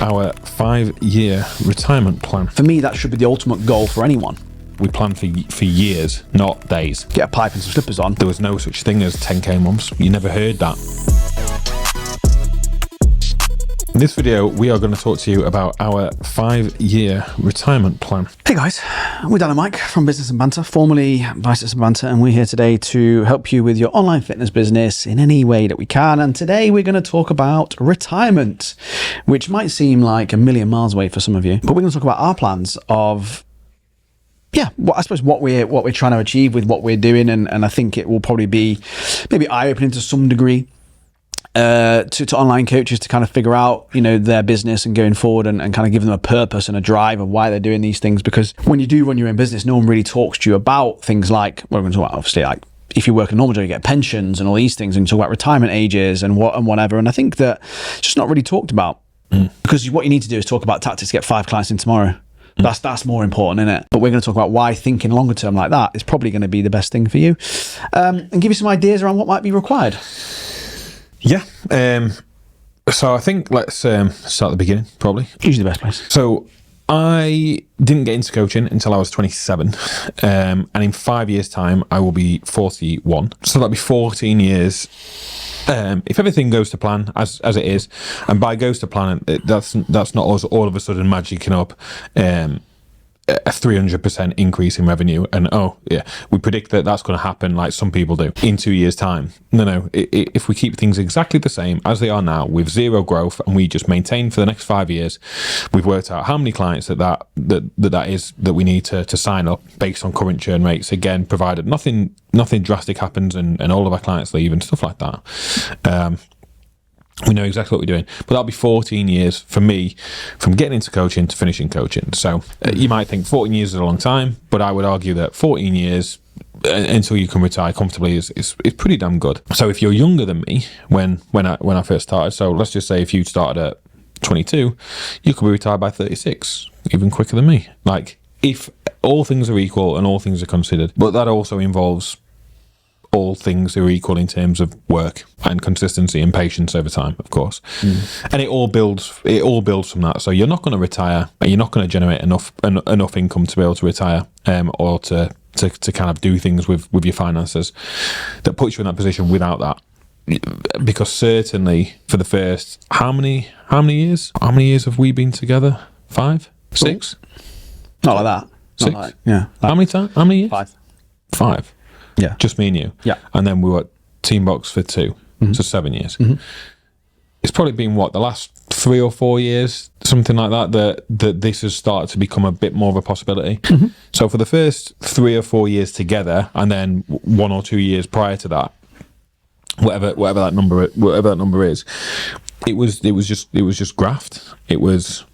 our 5-year retirement plan. For me, that should be the ultimate goal for anyone. We plan for years, not days. Get a pipe and some slippers on. There was no such thing as 10k months. You never heard that. In this video, we are going to talk to you about our 5-year retirement plan. Hey guys, we're Dan and Mike from Business and Banter, formerly Biceps and Banter, and we're here today to help you with your online fitness business in any way that we can. And today we're going to talk about retirement, which might seem like a million miles away for some of you, but we're going to talk about our plans of I suppose what we're trying to achieve with what we're doing, and I think it will probably be maybe eye-opening to some degree to online coaches to kind of figure out, their business and going forward and kind of give them a purpose and a drive of why they're doing these things. Because when you do run your own business, no one really talks to you about things like, well, we're going to talk about obviously like if you work a normal job, you get pensions and all these things, and you talk about retirement ages and whatever. And I think that it's just not really talked about because what you need to do is talk about tactics to get 5 clients in tomorrow. That's more important, isn't it? But we're going to talk about why thinking longer term like that is probably going to be the best thing for you, and give you some ideas around what might be required. Yeah. So I think let's start at the beginning, probably. Usually the best place. So I didn't get into coaching until I was 27, and in 5 years' time, I will be 41. So that'll be 14 years. If everything goes to plan, as it is, and by goes to plan, that's not us all of a sudden magicking up a 300% increase in revenue, and we predict that that's going to happen like some people do in 2 years' time. No. If we keep things exactly the same as they are now with zero growth, and we just maintain for the next 5 years, we've worked out how many clients that is that we need to sign up based on current churn rates. Again, provided nothing drastic happens and all of our clients leave and stuff like that. We know exactly what we're doing, but that'll be 14 years for me from getting into coaching to finishing coaching. So you might think 14 years is a long time, but I would argue that 14 years until you can retire comfortably is pretty damn good. So if you're younger than me when I first started, so let's just say if you started at 22, you could be retired by 36, even quicker than me. Like if all things are equal and all things are considered, but that also involves all things are equal in terms of work and consistency and patience over time, of course. And it all builds from that. So you're not going to retire, and you're not going to generate enough income to be able to retire, or to kind of do things with your finances that puts you in that position without that. Because certainly for the first how many years have we been together? 5, 6? Not like that. 6? Not like, yeah. How many years? 5. Yeah. Just me and you. Yeah. And then we were at Team Box for 2, so 7 years. It's probably been the last 3 or 4 years, something like that this has started to become a bit more of a possibility. So for the first 3 or 4 years together, and then 1 or 2 years prior to that, whatever that number is, it was just graft. It was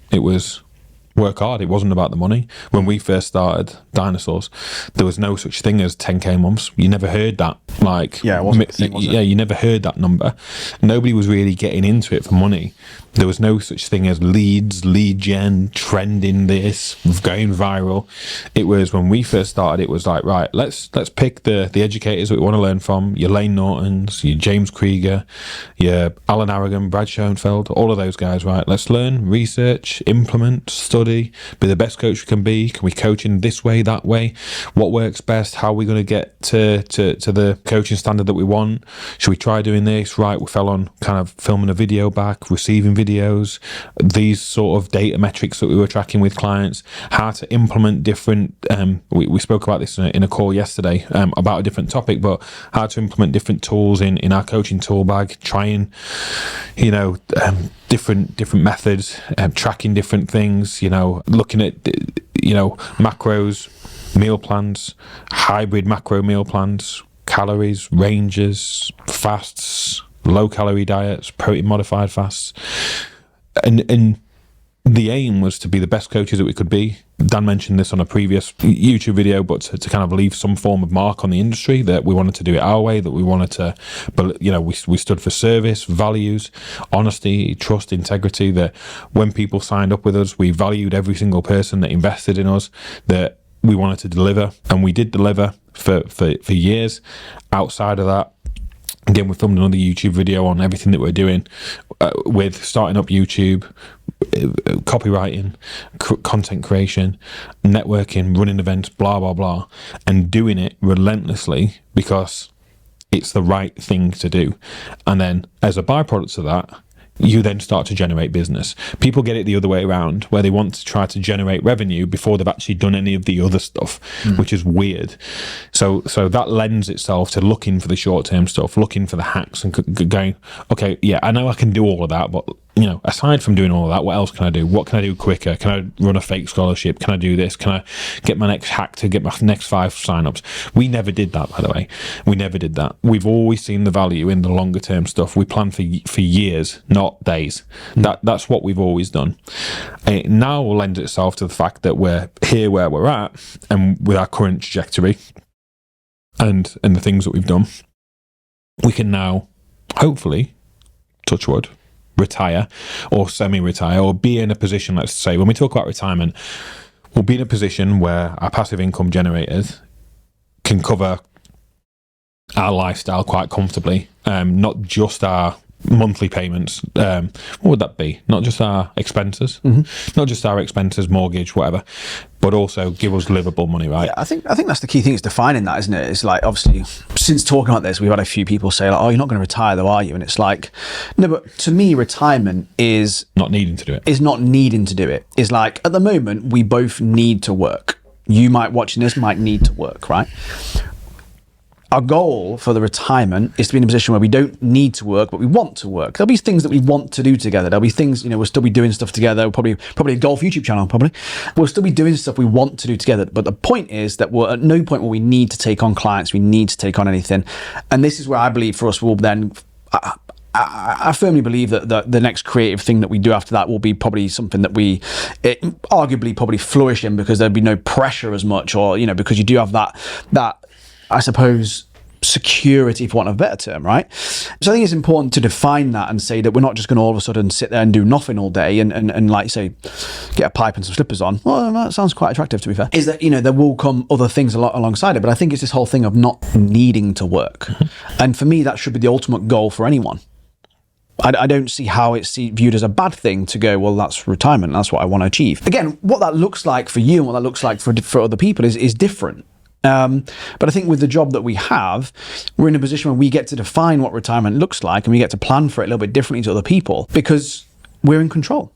work hard. It wasn't about the money. When we first started Dinosaurs, there was no such thing as 10k months. You never heard that. It wasn't a thing, was it? Yeah, you never heard that number. Nobody was really getting into it for money. There was no such thing as leads, lead gen, trending this, going viral. It was when we first started, it was like, right, let's pick the educators that we want to learn from, your Lane Nortons, your James Krieger, your Alan Aragon, Brad Schoenfeld, all of those guys, right? Let's learn, research, implement, study, be the best coach we can be. Can we coach in this way, that way? What works best? How are we going to get to the coaching standard that we want? Should we try doing this? Right, we fell on kind of filming a video back, receiving videos, these sort of data metrics that we were tracking with clients, how to implement different, we spoke about this in a call yesterday about a different topic, but how to implement different tools in our coaching tool bag, trying, different methods, tracking different things, looking at, macros, meal plans, hybrid macro meal plans, calories, ranges, fasts, low calorie diets, protein modified fasts, and the aim was to be the best coaches that we could be. Dan mentioned this on a previous YouTube video, but to kind of leave some form of mark on the industry, that we wanted to do it our way, that we wanted to, but we stood for service, values, honesty, trust, integrity, that when people signed up with us, we valued every single person that invested in us, that we wanted to deliver, and we did deliver for years. Outside of that, again, we filmed another YouTube video on everything that we're doing with starting up YouTube, copywriting, content creation, networking, running events, blah, blah, blah, and doing it relentlessly because it's the right thing to do. And then as a byproduct of that, you then start to generate business. People get it the other way around, where they want to try to generate revenue before they've actually done any of the other stuff, which is weird. So that lends itself to looking for the short-term stuff, looking for the hacks and going, okay, yeah, I know I can do all of that, but aside from doing all of that, what else can I do? What can I do quicker? Can I run a fake scholarship? Can I do this? Can I get my next hack to get my next 5 signups? We never did that, by the way. We never did that. We've always seen the value in the longer term stuff. We plan for years, not days. That's what we've always done. It now lends itself to the fact that we're here where we're at, and with our current trajectory and the things that we've done, we can now hopefully, touch wood, retire or semi-retire, or be in a position, let's say, when we talk about retirement, we'll be in a position where our passive income generators can cover our lifestyle quite comfortably, not just our monthly payments. What would that be? Not just our expenses, not just our expenses, mortgage, whatever, but also give us livable money, right? Yeah, I think that's the key thing, is defining that, isn't it? It's like, obviously, since talking about this, we've had a few people say, like, oh, you're not going to retire though, are you? And it's like, no, but to me, retirement is not needing to do it. Is not needing to do it. Is like, at the moment, we both need to work. You might, watching this, might need to work, right? Our goal for the retirement is to be in a position where we don't need to work, but we want to work. There'll be things that we want to do together. There'll be things, we'll still be doing stuff together. We'll probably a golf YouTube channel, probably. We'll still be doing stuff we want to do together. But the point is that we're at no point where we need to take on clients, we need to take on anything. And this is where I believe for us, we'll then, I firmly believe that the next creative thing that we do after that will be probably something that we arguably probably flourish in, because there'd be no pressure as much, or, because you do have that, I suppose, security, for want of a better term, right? So I think it's important to define that and say that we're not just going to all of a sudden sit there and do nothing all day and like, say, get a pipe and some slippers on. Well, that sounds quite attractive, to be fair. Is that, there will come other things alongside it, but I think it's this whole thing of not needing to work. And for me, that should be the ultimate goal for anyone. I don't see how it's viewed as a bad thing to go, well, that's retirement, that's what I want to achieve. Again, what that looks like for you and what that looks like for other people is different. But I think with the job that we have, we're in a position where we get to define what retirement looks like, and we get to plan for it a little bit differently to other people, because we're in control.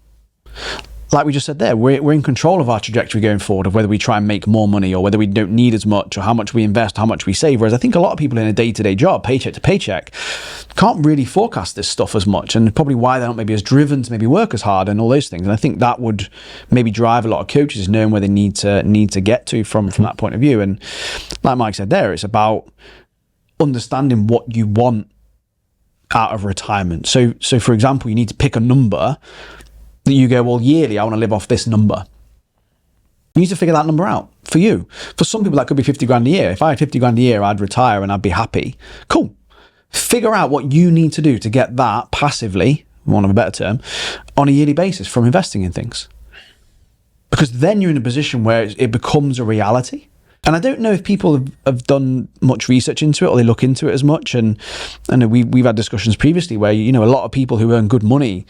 Like we just said there, we're in control of our trajectory going forward, of whether we try and make more money or whether we don't need as much, or how much we invest, how much we save. Whereas I think a lot of people in a day-to-day job, paycheck to paycheck, can't really forecast this stuff as much, and probably why they're not maybe as driven to maybe work as hard and all those things. And I think that would maybe drive a lot of coaches, knowing where they need to get to from that point of view. And like Mike said there, it's about understanding what you want out of retirement. So for example, you need to pick a number that you go, well, yearly, I want to live off this number. You need to figure that number out for you. For some people, that could be 50 grand a year. If I had 50 grand a year, I'd retire and I'd be happy. Cool. Figure out what you need to do to get that passively, for want of a better term, on a yearly basis from investing in things. Because then you're in a position where it becomes a reality. And I don't know if people have done much research into it, or they look into it as much. And I know we've had discussions previously where, a lot of people who earn good money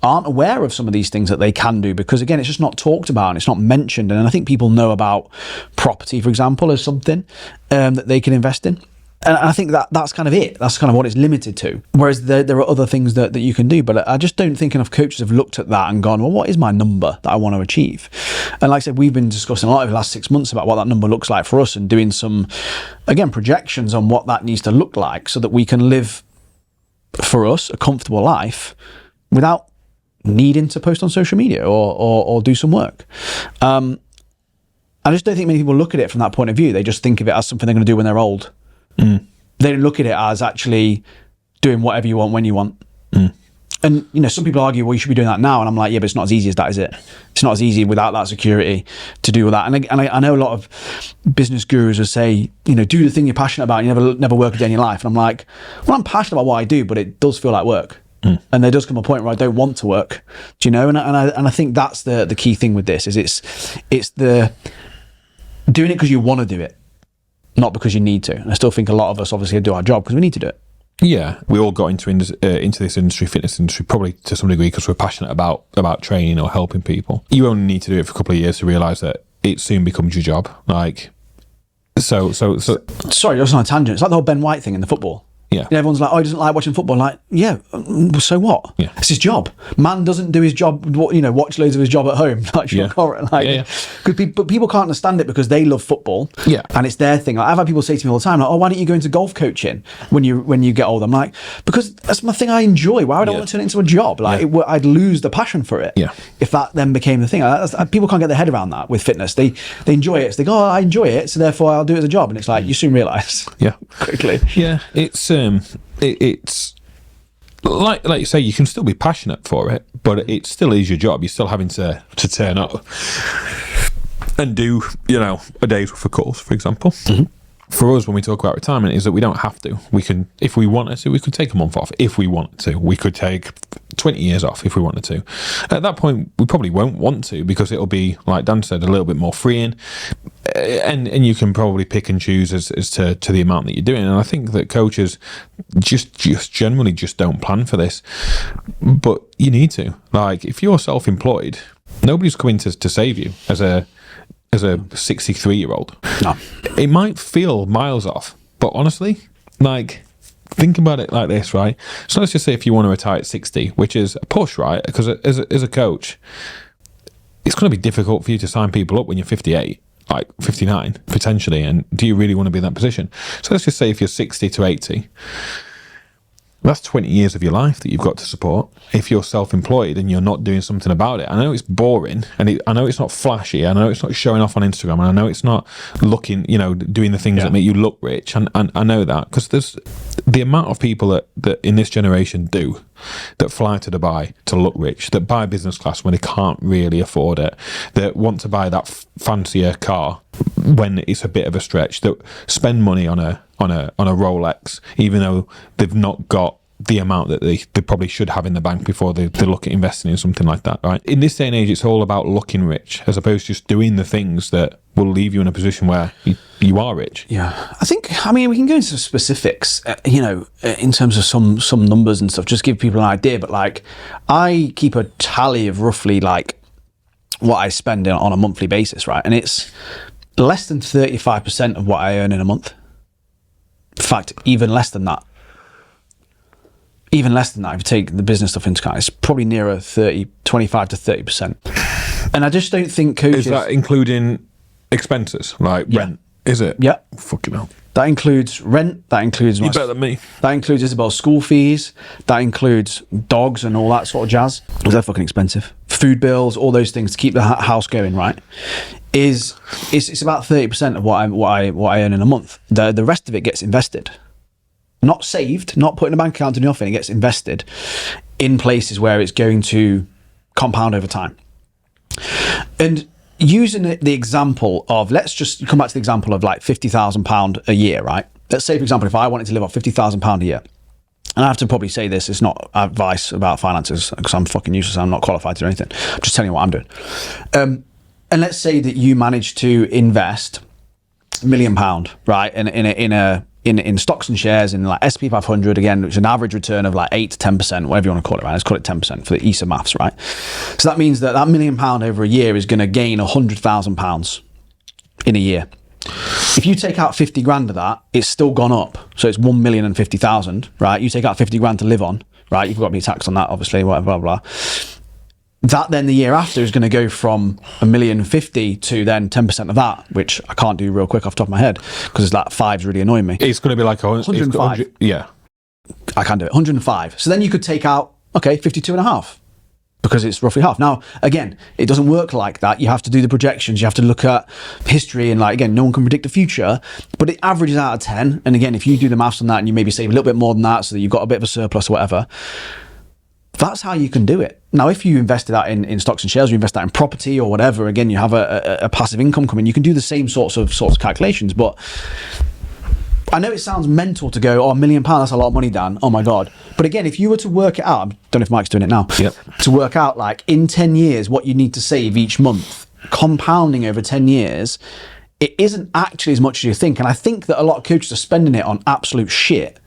aren't aware of some of these things that they can do, because again, it's just not talked about and it's not mentioned. And I think people know about property, for example, as something that they can invest in. And I think that's kind of it. That's kind of what it's limited to. Whereas there are other things that you can do. But I just don't think enough coaches have looked at that and gone, well, what is my number that I want to achieve? And like I said, we've been discussing a lot over the last 6 months about what that number looks like for us, and doing some, again, projections on what that needs to look like, so that we can live, for us, a comfortable life without needing to post on social media or do some work. I just don't think many people look at it from that point of view. They just think of it as something they're going to do when they're old. They don't look at it as actually doing whatever you want when you want. And some people argue, well, you should be doing that now, and I'm like, yeah, but it's not as easy as that, is it? It's not as easy without that security to do all that. And I know a lot of business gurus will say, do the thing you're passionate about, and you never work a day in your life. And I'm like, well, I'm passionate about what I do, but it does feel like work. And there does come a point where I don't want to work, and I think that's the key thing with this, is it's the doing it because you want to do it, not because you need to. And I still think a lot of us obviously do our job because we need to do it. Yeah, we all got into this industry, fitness industry, probably to some degree because we're passionate about training or helping people. You only need to do it for a couple of years to realise that it soon becomes your job. Like, so. Sorry, just on a tangent. It's like the whole Ben White thing in the football. Yeah. You know, everyone's like, oh, he doesn't like watching football. Like, yeah, so what? Yeah. It's his job. Man doesn't do his job, you know, watch loads of his job at home. Like, Yeah. But people can't understand it because they love football. Yeah. And it's their thing. Like, I've had people say to me all the time, like, oh, why don't you go into golf coaching when you get older? I'm like, because that's my thing I enjoy. Why would I want to turn it into a job? Like, I'd lose the passion for it. Yeah. If that then became the thing. People can't get their head around that with fitness. They enjoy it. So they go, oh, I enjoy it, so therefore I'll do it as a job. And it's like, you soon realise. Yeah. Quickly. Yeah. It's like you say, you can still be passionate for it, but it still is your job. You're still having to turn up and do, you know, a day's worth of calls, for example. Mm-hmm. For us, when we talk about retirement, is that we don't have to. We can, if we wanted to, we could take a month off. If we wanted to, we could take 20 years off if we wanted to. At that point, we probably won't want to, because it'll be, like Dan said, a little bit more freeing, and you can probably pick and choose as to the amount that you're doing. And I think that coaches just generally just don't plan for this, but you need to. Like, if you're self-employed, nobody's coming to save you as a 63-year-old. No. It might feel miles off, but honestly, like, think about it like this, right? So let's just say if you want to retire at 60, which is a push, right? Because as a coach, it's going to be difficult for you to sign people up when you're 58, like 59, potentially. And do you really want to be in that position? So let's just say if you're 60 to 80, that's 20 years of your life that you've got to support if you're self-employed and you're not doing something about it. I know it's boring, and I know it's not flashy, I know it's not showing off on Instagram, and I know it's not looking, you know, doing the things that make you look rich, and I know that, because there's the amount of people that in this generation that fly to Dubai to look rich, that buy business class when they can't really afford it, that want to buy that fancier car when it's a bit of a stretch, that spend money on a Rolex, even though they've not got the amount that they probably should have in the bank before they look at investing in something like that, right? In this day and age, it's all about looking rich, as opposed to just doing the things that will leave you in a position where you are rich. Yeah, I mean, we can go into specifics, you know, in terms of some numbers and stuff, just give people an idea. But like, I keep a tally of roughly like what I spend on a monthly basis, right? And it's less than 35% of what I earn in a month. In fact, even less than that. Even less than that, if you take the business stuff into account, it's probably nearer 25 to 30%. And I just don't think coaches... Is that including expenses, like rent? Is it? Yeah. Fucking hell. That includes rent, that includes... You're better than me. That includes Isabel's school fees, that includes dogs and all that sort of jazz. Because they're fucking expensive. Food bills, all those things to keep the house going, right? It's about 30% of what I earn in a month. The rest of it gets invested. Not saved, not put in a bank account or nothing. It gets invested in places where it's going to compound over time. And using the example of, let's just come back to the example of like £50,000 a year, right? Let's say, for example, if I wanted to live off £50,000 a year, and I have to probably say this, it's not advice about finances, because I'm fucking useless, I'm not qualified to do anything. I'm just telling you what I'm doing. And let's say that you manage to invest £1 million, right, in stocks and shares in like SP 500, again, which is an average return of like 8 to 10%, whatever you want to call it, right? Let's call it 10% for the ease of maths, right? So that means that £1 million over a year is going to gain £100,000 in a year. If you take out 50 grand of that, it's still gone up. So it's 1,050,000, right? You take out 50 grand to live on, right? You've got to be taxed on that, obviously, whatever, blah, blah. That then the year after is going to go from 1,050,000 to then 10% of that, which I can't do real quick off the top of my head because that five's really annoying me. It's going to be like 105. Yeah. I can do it. 105. So then you could take out, 52.5 because it's roughly half. Now, again, it doesn't work like that. You have to do the projections. You have to look at history and, like, again, no one can predict the future, but it averages out of 10. And again, if you do the maths on that and you maybe save a little bit more than that so that you've got a bit of a surplus or whatever, that's how you can do it. Now, if you invested that in stocks and shares, you invest that in property or whatever, again, you have a passive income coming. You can do the same sorts of calculations. But I know it sounds mental to go, £1 million, that's a lot of money, Dan. Oh my God. But again, if you were to work it out, I don't know if Mike's doing it now, to work out like in 10 years what you need to save each month, compounding over 10 years, it isn't actually as much as you think. And I think that a lot of coaches are spending it on absolute shit,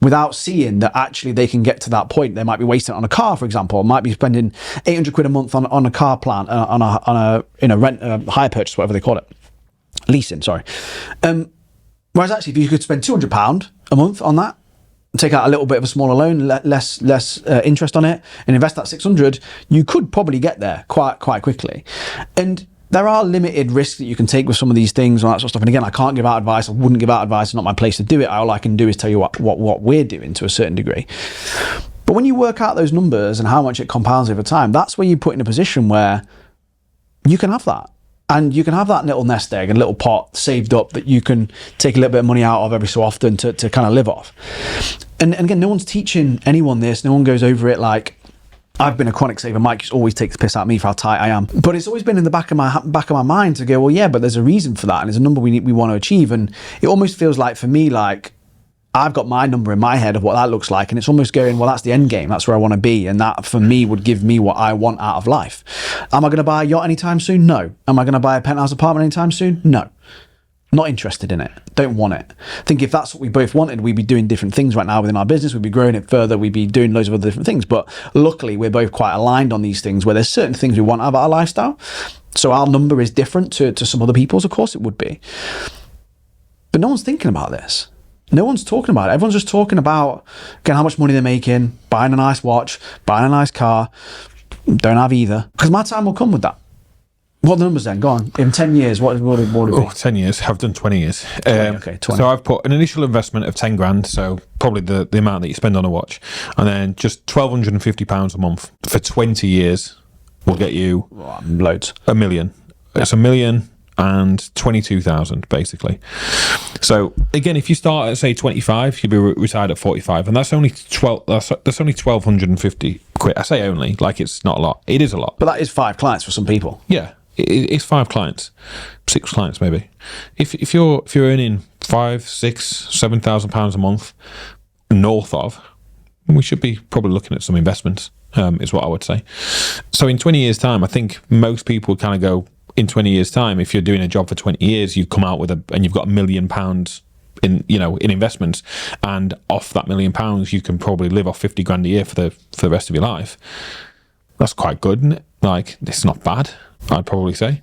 without seeing that actually they can get to that point. They might be wasting it on a car, for example, or might be spending 800 quid a month on a car plan, on a rent, hire purchase, whatever they call it. Leasing, sorry. Whereas actually, if you could spend £200 a month on that, take out a little bit of a smaller loan, less interest on it, and invest that 600, you could probably get there quite quickly. And there are limited risks that you can take with some of these things and that sort of stuff. And again, I can't give out advice. I wouldn't give out advice. It's not my place to do it. All I can do is tell you what we're doing to a certain degree. But when you work out those numbers and how much it compounds over time, that's where you put in a position where you can have that. And you can have that little nest egg and little pot saved up that you can take a little bit of money out of every so often to kind of live off. And again, no one's teaching anyone this. No one goes over it like, I've been a chronic saver. Mike always takes the piss out of me for how tight I am. But it's always been in the back of my mind to go, well, yeah, but there's a reason for that. And there's a number we want to achieve. And it almost feels like, for me, like, I've got my number in my head of what that looks like, and it's almost going, well, that's the end game. That's where I want to be, and that for me would give me what I want out of life. Am I going to buy a yacht anytime soon? No. Am I going to buy a penthouse apartment anytime soon? No. Not interested in it. Don't want it. I think if that's what we both wanted, we'd be doing different things right now within our business. We'd be growing it further. We'd be doing loads of other different things. But luckily, we're both quite aligned on these things where there's certain things we want out of our lifestyle. So our number is different to some other people's. Of course it would be. But no one's thinking about this. No one's talking about it. Everyone's just talking about, again, how much money they're making, buying a nice watch, buying a nice car. Don't have either. Because my time will come with that. What are the numbers then? Go on. In 10 years, what would it be? 10 years. I've done 20 years. 20. So I've put an initial investment of 10 grand, so probably the amount that you spend on a watch, and then just £1,250 a month for 20 years will get you loads. $1 million. It's $1,022,000 basically. So again, if you start at say 25, you'll be retired at 45, and that's only 1,250 quid. I say only, like it's not a lot. It is a lot, but that is 5 clients for some people. Yeah, it's 5 clients, 6 clients maybe. If you're earning 5, 6, £7,000 a month north of, we should be probably looking at some investments. Is what I would say. So in 20 years' time, I think most people kind of go, in 20 years' time, if you're doing a job for 20 years, you come out with and you've got £1 million in investments, and off that £1 million, you can probably live off 50 grand a year for the rest of your life. That's quite good, isn't it? Like, it's not bad, I'd probably say.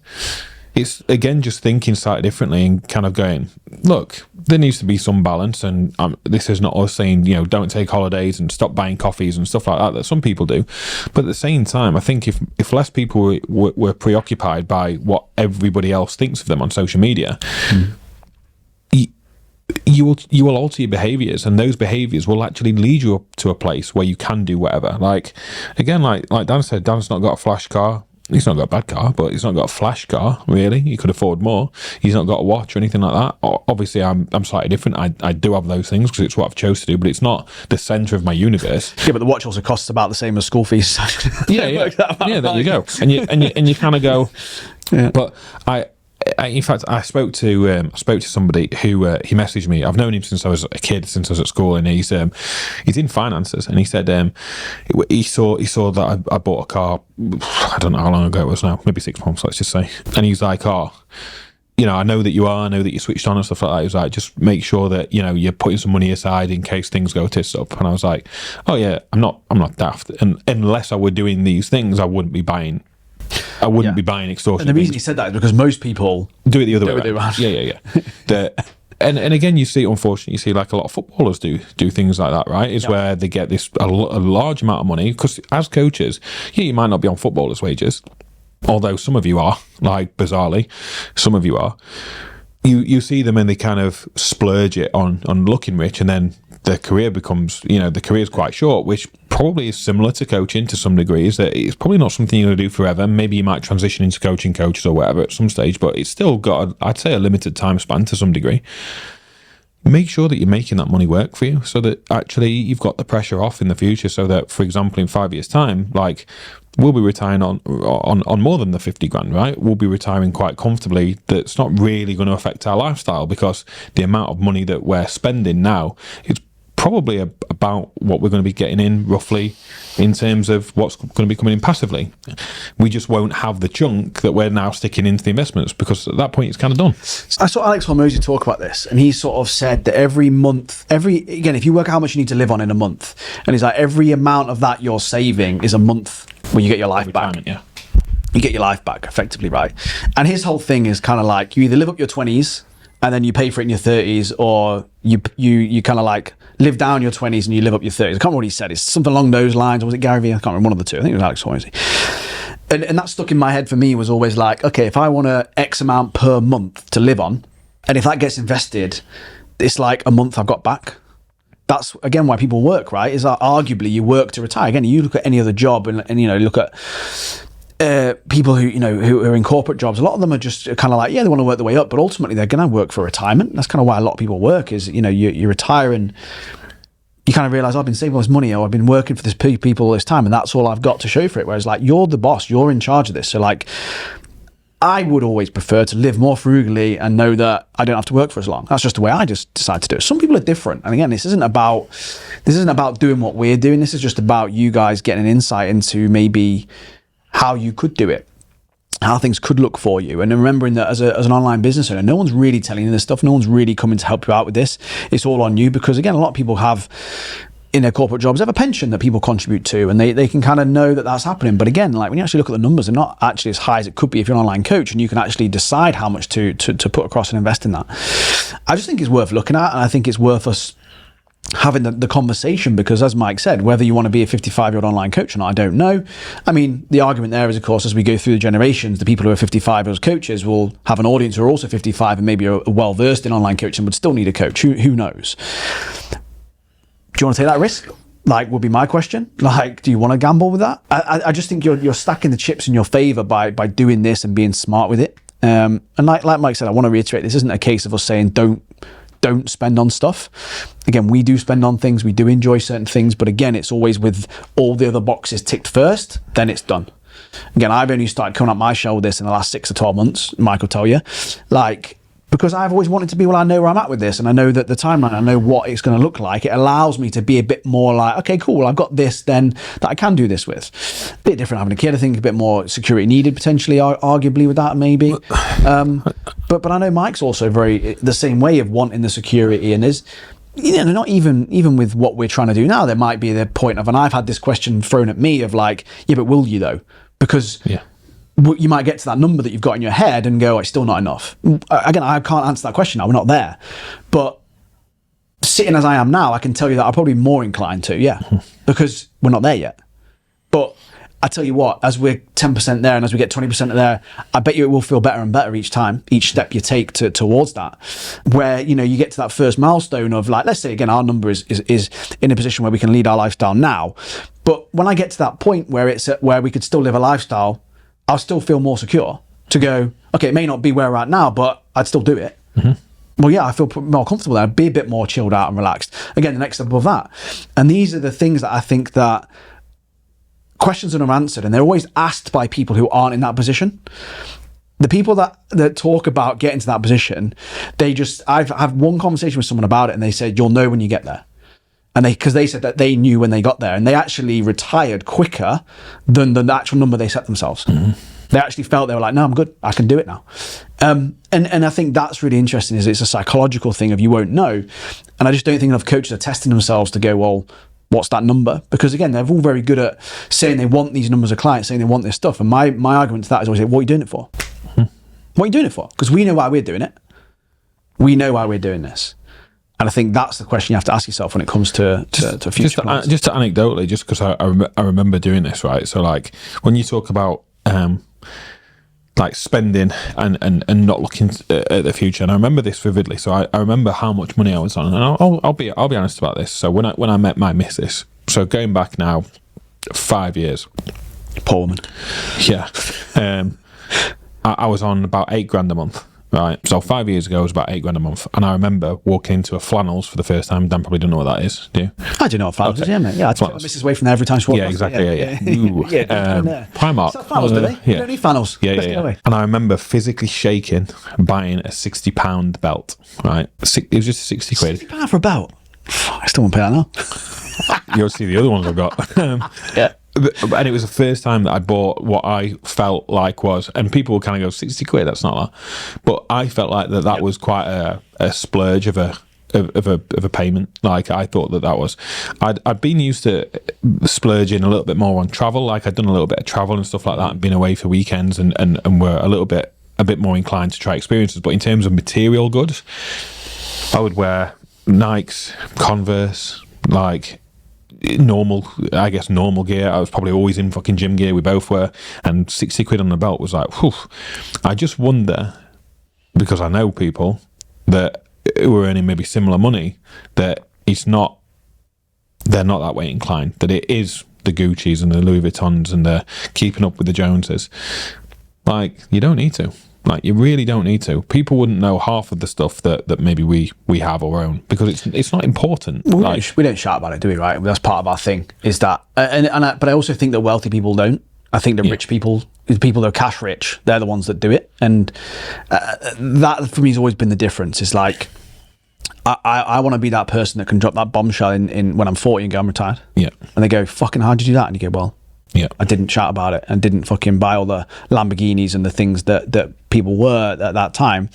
It's, again, just thinking slightly differently and kind of going, look, there needs to be some balance, and this is not us saying, don't take holidays and stop buying coffees and stuff like that some people do. But at the same time, I think if less people were preoccupied by what everybody else thinks of them on social media, you will alter your behaviours, and those behaviours will actually lead you up to a place where you can do whatever. Like, again, like Dan said, Dan's not got a flash car. He's not got a bad car, but he's not got a flash car, really. He could afford more. He's not got a watch or anything like that. Obviously, I'm slightly different. I do have those things because it's what I've chose to do, but it's not the centre of my universe. Yeah, but the watch also costs about the same as school fees. Yeah, there you go. And you kind of go, yeah. But in fact, I spoke to somebody who he messaged me. I've known him since I was a kid, since I was at school, and he's in finances. And he said he saw that I bought a car. I don't know how long ago it was now, maybe 6 months, let's just say. And he's like, I know that I know that you're switched on and stuff like that. He was like, just make sure that you're putting some money aside in case things go tits up. And I was like, oh yeah, I'm not daft. And unless I were doing these things, I wouldn't be buying. Be buying extortion. And the reason he said that is because most people do it the other way around. Yeah. And again, you see, unfortunately, you see like a lot of footballers do things like that, right? Is where they get a large amount of money, because as coaches, you might not be on footballers' wages, although some of you are, like bizarrely, some of you are. You see them and they kind of splurge it on looking rich, and then their career becomes, the career is quite short, which probably is similar to coaching to some degree. Is that it's probably not something you're going to do forever. Maybe you might transition into coaching coaches or whatever at some stage, but it's still got, I'd say, a limited time span to some degree. Make sure that you're making that money work for you, so that actually you've got the pressure off in the future, so that, for example, in 5 years' time, like, we'll be retiring on more than the 50 grand, right? We'll be retiring quite comfortably. That's not really going to affect our lifestyle, because the amount of money that we're spending now, it's probably about what we're going to be getting in roughly in terms of what's going to be coming in passively. We just won't have the chunk that we're now sticking into the investments, because at that point it's kind of done. I saw Alex Hormozy talk about this, and he sort of said that every month, again, if you work out how much you need to live on in a month, and he's like, every amount of that you're saving is a month where you get your life back. Yeah. You get your life back effectively, right? And his whole thing is kind of like, you either live up your 20s and then you pay for it in your 30s, or you kind of like live down your 20s and you live up your 30s. I can't remember what he said. It's something along those lines. Or was it Gary Vee? I can't remember, one of the two. I think it was Alex Hormozy. And that stuck in my head for me, was always like, okay, if I want a X amount per month to live on, and if that gets invested, it's like a month I've got back. That's, again, why people work, right? Is that arguably you work to retire. Again, you look at any other job and look at people who are in corporate jobs. A lot of them are just kind of like, yeah, they want to work their way up, but ultimately they're going to work for retirement. That's kind of why a lot of people work, is, you retire and you kind of realize, I've been saving all this money, or I've been working for this people all this time, and that's all I've got to show for it. Whereas, like, you're the boss, you're in charge of this. So, like, I would always prefer to live more frugally and know that I don't have to work for as long. That's just the way I just decide to do it. Some people are different. And again, this isn't about doing what we're doing. This is just about you guys getting an insight into maybe how you could do it, how things could look for you. And then remembering that as an online business owner, no one's really telling you this stuff. No one's really coming to help you out with this. It's all on you, because again, a lot of people have, in their corporate jobs, have a pension that people contribute to, and they can kind of know that that's happening. But again, like, when you actually look at the numbers, they're not actually as high as it could be if you're an online coach, and you can actually decide how much to put across and invest in that. I just think it's worth looking at, and I think it's worth us having the conversation, because, as Mike said, whether you want to be a 55-year-old online coach or not, I don't know. I mean, the argument there is, of course, as we go through the generations, the people who are 55 as coaches will have an audience who are also 55 and maybe are well versed in online coaching, would still need a coach. Who knows? Do you want to take that risk? Like, would be my question. Like, do you want to gamble with that? I just think you're stacking the chips in your favor by doing this and being smart with it. And like Mike said, I want to reiterate, this isn't a case of us saying don't spend on stuff. Again, we do spend on things, we do enjoy certain things, but again, it's always with all the other boxes ticked first, then it's done. Again, I've only started coming up my shell with this in the last 6 to 12 months, Mike will tell you, like, because I've always wanted to be, well, I know where I'm at with this, and I know that the timeline, I know what it's going to look like. It allows me to be a bit more like, okay, cool, I've got this then that I can do this with. A bit different having a kid. I think a bit more security needed potentially, arguably, with that, maybe. But I know Mike's also very the same way of wanting the security, and is, not even with what we're trying to do now, there might be the point of, and I've had this question thrown at me of like, yeah, but will you though? Because you might get to that number that you've got in your head and go, it's still not enough. Again, I can't answer that question now. We're not there. But sitting as I am now, I can tell you that I'm probably more inclined to, because we're not there yet. But I tell you what, as we're 10% there and as we get 20% there, I bet you it will feel better and better each time, each step you take towards that. Where, you get to that first milestone of, like, let's say again, our number is in a position where we can lead our lifestyle now. But when I get to that point where where we could still live a lifestyle, I'll still feel more secure to go, okay, it may not be where we're at now, but I'd still do it. Well, yeah, I feel more comfortable there. I'd be a bit more chilled out and relaxed. Again, the next step above that. And these are the things that I think that questions that are answered, and they're always asked by people who aren't in that position. The people that talk about getting to that position, I've had one conversation with someone about it, and they said, you'll know when you get there. And because they said that they knew when they got there, and they actually retired quicker than the actual number they set themselves. They actually felt, they were like, no, I'm good, I can do it now. And I think that's really interesting, is it's a psychological thing of you won't know. And I just don't think enough coaches are testing themselves to go, well, what's that number? Because again, they're all very good at saying they want these numbers of clients, saying they want this stuff. And my argument to that is always, what are you doing it for? What are you doing it for? Because we know why we're doing it. We know why we're doing this. And I think that's the question you have to ask yourself when it comes to future plans. Just anecdotally, just because I remember doing this, right? So like when you talk about like spending and not looking at the future, and I remember this vividly. So I remember how much money I was on, and I'll be honest about this. So when I met my missus, so going back now 5 years, poor woman, I was on about $8,000 a month. Right, so 5 years ago it was about $8,000 a month, and I remember walking into a Flannels for the first time. Dan probably don't know what that is, do you? I do know what Flannels is, yeah, mate. Yeah, I take my missus away from there every time she walks. Yeah, exactly. Primark. Flannels, do they? You don't need flannels. Yeah. And I remember physically shaking, buying a £60 belt. Right, it was just 60 quid. £60 for a belt. I still won't pay that now. You'll see the other ones I've got. Yeah. And it was the first time that I bought what I felt like was, and people will kind of go, 60 quid, that's not that. But I felt like that was quite a splurge of a payment. Like, I thought that was, I'd been used to splurging a little bit more on travel. Like, I'd done a little bit of travel and stuff like that, and been away for weekends, and were a bit more inclined to try experiences. But in terms of material goods, I would wear Nikes, Converse, like normal gear. I was probably always in fucking gym gear. We both were, and 60 quid on the belt was like, whew. I just wonder, because I know people that who are earning maybe similar money, that they're not that way inclined, that it is the Gucci's and the Louis Vuittons and the keeping up with the Joneses. Like, you don't need to. Like, you really don't need to. People wouldn't know half of the stuff that maybe we have or own, because it's not important. Well, we don't shout about it, do we? Right? That's part of our thing. Is that, but I also think that wealthy people don't. I think that rich people, the people that are cash rich, they're the ones that do it, and that for me has always been the difference. Is like, I want to be that person that can drop that bombshell in when I'm 40 and go, I'm retired. Yeah. And they go, fucking, how'd you do that? And you go, well, yeah, I didn't shout about it and didn't fucking buy all the Lamborghinis and the things that people were at that time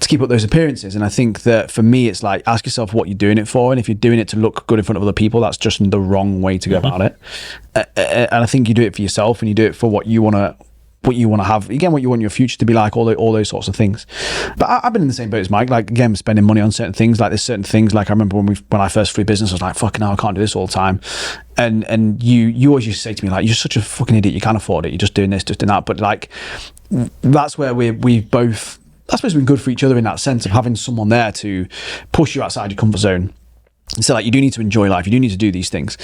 to keep up those appearances. And I think that for me, it's like, ask yourself what you're doing it for. And if you're doing it to look good in front of other people, that's just the wrong way to go about it. And I think you do it for yourself, and you do it for what you want to have, again, what you want your future to be like, all those sorts of things. But I've been in the same boat as Mike, like, again, spending money on certain things. Like, there's certain things, like, I remember when I first flew business, I was like, fucking hell, I can't do this all the time. And you always used to say to me, like, you're such a fucking idiot, you can't afford it, you're just doing this, just doing that. But like, that's where we've both, I suppose, been good for each other in that sense of having someone there to push you outside your comfort zone. So, like, you do need to enjoy life, you do need to do these things,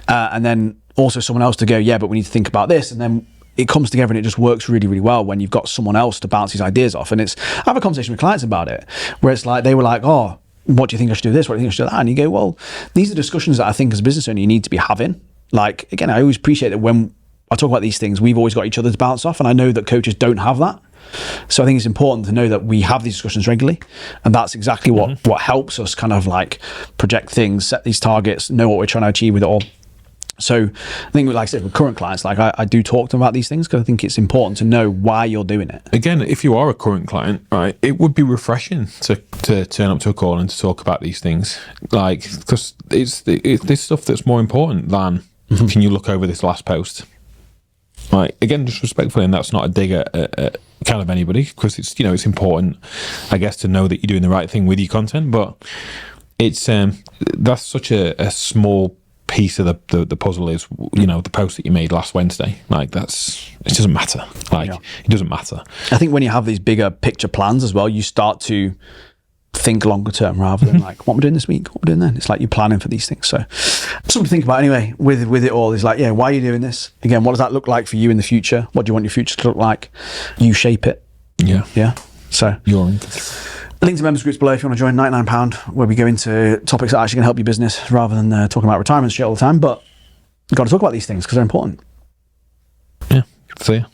and then also someone else to go, yeah, but we need to think about this. And then it comes together, and it just works really, really well when you've got someone else to bounce these ideas off. And I have a conversation with clients about it, where it's like, they were like, oh, what do you think I should do this? What do you think I should do that? And you go, well, these are discussions that I think as a business owner you need to be having. Like, again, I always appreciate that when I talk about these things, we've always got each other to bounce off. And I know that coaches don't have that. So I think it's important to know that we have these discussions regularly, and that's exactly what helps us kind of like project things, set these targets, know what we're trying to achieve with it all. So I think, like I said, with current clients, like I do talk to them about these things, because I think it's important to know why you're doing it. Again, if you are a current client, right, it would be refreshing to turn up to a call and to talk about these things, like, because it's this stuff that's more important than can you look over this last post. Like, again, just respectfully, and that's not a dig at kind of anybody, because it's, you know, it's important, I guess, to know that you're doing the right thing with your content, but it's that's such a small piece of the puzzle is, you know, the post that you made last Wednesday. Like, it doesn't matter. Like, it doesn't matter. I think when you have these bigger picture plans as well, you start to think longer term rather than like, what am I doing this week? What am I doing then? It's like you're planning for these things. So something to think about anyway with it all is like, yeah, why are you doing this? Again, what does that look like for you in the future? What do you want your future to look like? You shape it. Yeah. Yeah. So you're in control. Link to members groups below if you want to join. £99, where we go into topics that are actually going to help your business rather than talking about retirement shit all the time. But you've got to talk about these things because they're important. Yeah. See ya.